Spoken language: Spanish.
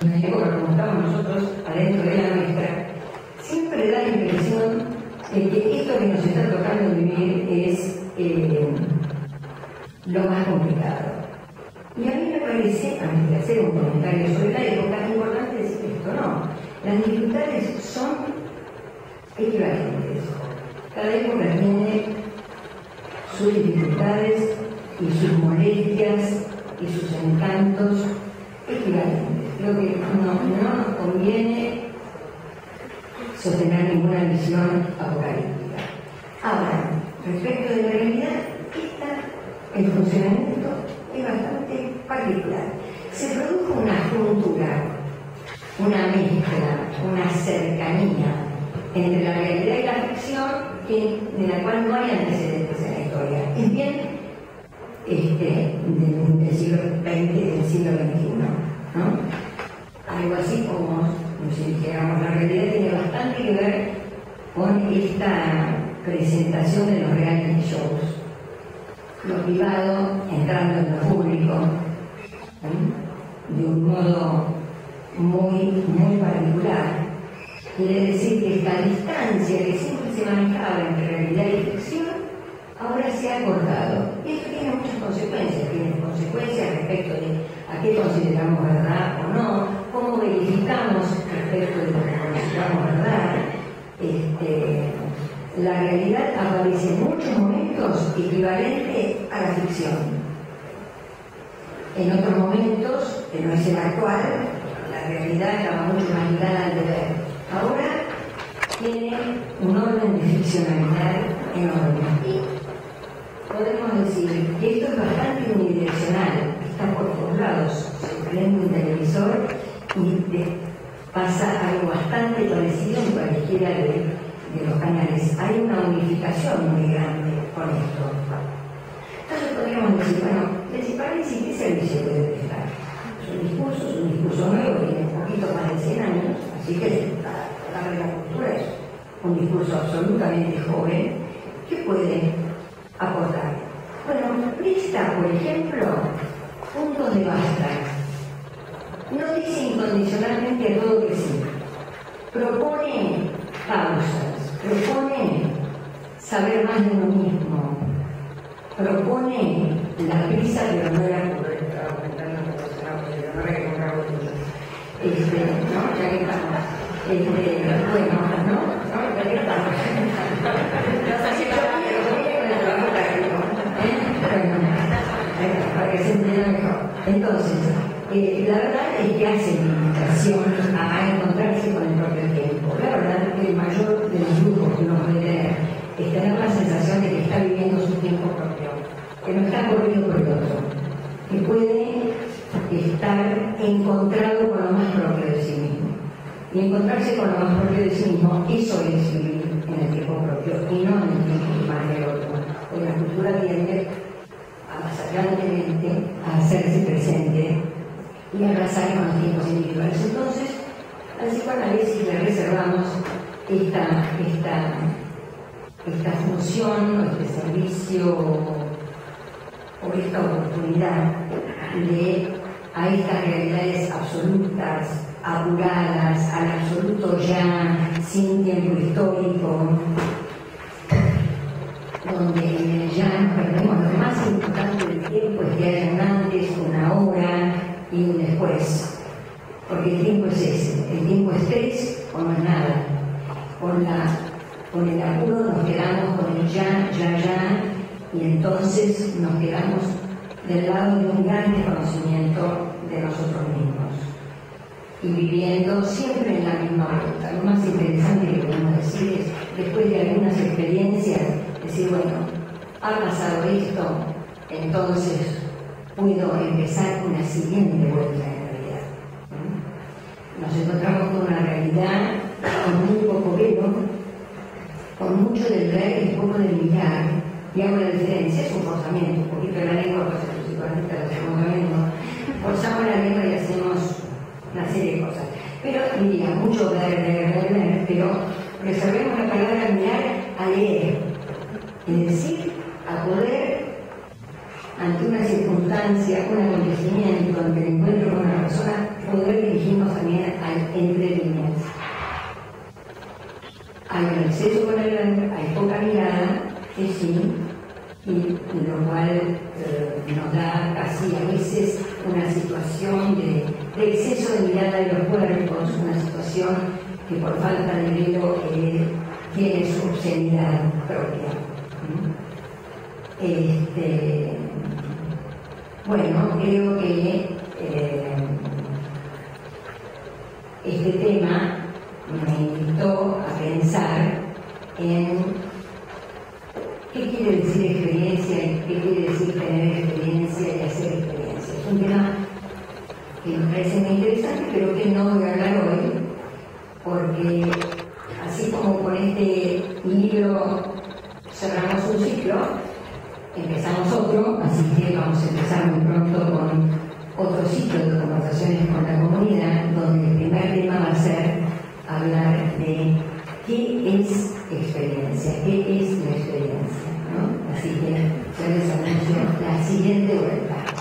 una época como estamos nosotros adentro de la nuestra, siempre da la impresión de que esto que nos está tocando vivir es lo más complicado. Y a mí me parece, antes de hacer un comentario sobre la época, es importante decir esto, no. Las dificultades son equivalentes. Cada época tiene sus dificultades y sus molestias y sus encantos equivalentes. Creo que no nos conviene sostener ninguna visión apocalíptica. Ahora, respecto de la realidad, el funcionamiento es bastante particular. Se produjo una juntura, una mezcla, una cercanía entre la realidad y la ficción de la cual no hay antecedentes en la historia. Es bien del siglo XX y del siglo XXI, ¿no? Algo así como si dijéramos, la realidad tiene bastante que ver con esta presentación de los reality shows. Lo privado entrando en lo público, de un modo muy particular. Quiere decir que esta distancia que siempre se manejaba entre realidad y ficción, ahora se ha cortado. Y esto tiene muchas consecuencias. Tiene consecuencias respecto de a qué consideramos verdad o no, cómo verificamos respecto de lo que consideramos verdad. La realidad aparece en muchos momentos equivalente a la ficción. En otros momentos, que no es el actual, la realidad estaba mucho más ligada al deber. Ahora tiene un orden de ficcionalidad enorme. Y podemos decir que esto es bastante unidireccional. Está por todos lados. Se prende un televisor y pasa algo bastante parecido en cualquiera de los canales. Hay una unificación muy grande con esto. Entonces podríamos decir, bueno, ¿y qué servicio debe prestar? Es un discurso nuevo, tiene un poquito más de 100 años, así que para la cultura es un discurso absolutamente joven que puede aportar. Bueno, presta, por ejemplo, puntos de basta. No dice incondicionalmente a todo que sí. Propone pausas, propone saber más de uno mismo, propone la prisa, pero no la ¿no? Ya que estamos. Bueno, ¿no? Ya que estamos. Para que se entienda mejor. Entonces, la verdad es que hace invitación a encontrarse con el propio tiempo. La verdad es que el mayor de los lujos que uno puede tener es tener la sensación de que está viviendo su tiempo propio, que no está corrido por el otro, que puede estar encontrado con lo más propio de sí mismo. Y encontrarse con lo más propio de sí mismo, eso es vivir en el tiempo propio y no en el tiempo más del otro. Porque la cultura tiende avasallantemente a hacerse presente y a arrasar con los tiempos individuales. Entonces, al psicoanálisis le reservamos esta función, este servicio o esta oportunidad a estas realidades absolutas, apuradas, al absoluto ya, sin tiempo histórico, donde en el ya nos perdemos lo más importante del tiempo, es que haya un antes, una hora y un después. Porque el tiempo es ese, el tiempo es tres o no es nada. Con el apuro nos quedamos con el ya, y entonces nos quedamos del lado de un gran desconocimiento de nosotros mismos. Y viviendo siempre en la misma ruta. Lo más interesante que podemos decir es, después de algunas experiencias, decir, bueno, ha pasado esto, entonces puedo empezar una siguiente vuelta en la realidad. Nos encontramos con una realidad con muy poco velo, con mucho del ver y poco del mirar, y hago la diferencia, es un forzamiento, un poquito de la lengua, pues los psicoanalistas lo hacemos lo mismo, forzamos la lengua y hacemos una serie de cosas. Pero diría, mucho ver, pero reservemos la palabra mirar a leer, es decir, a poder, ante una circunstancia, un acontecimiento, ante el encuentro con una persona, poder dirigirnos también al entre líneas. Hay un exceso con el hay poca mirada, que sí, y lo cual nos da casi a veces una situación de exceso de mirada de los cuerpos, una situación que por falta de velo tiene su obscenidad propia. Bueno, creo que este tema me invitó a pensar en qué quiere decir experiencia, qué quiere decir tener experiencia y hacer experiencia. Es un tema que me parece muy interesante, pero que no voy a hablar hoy, porque así como con este libro cerramos un ciclo, empezamos otro, así que vamos a empezar muy pronto con otro ciclo de conversaciones con la comunidad, donde el primer tema va a ser hablar de qué es experiencia, qué es la experiencia, ¿no? Así que ya les anuncio la siguiente vuelta.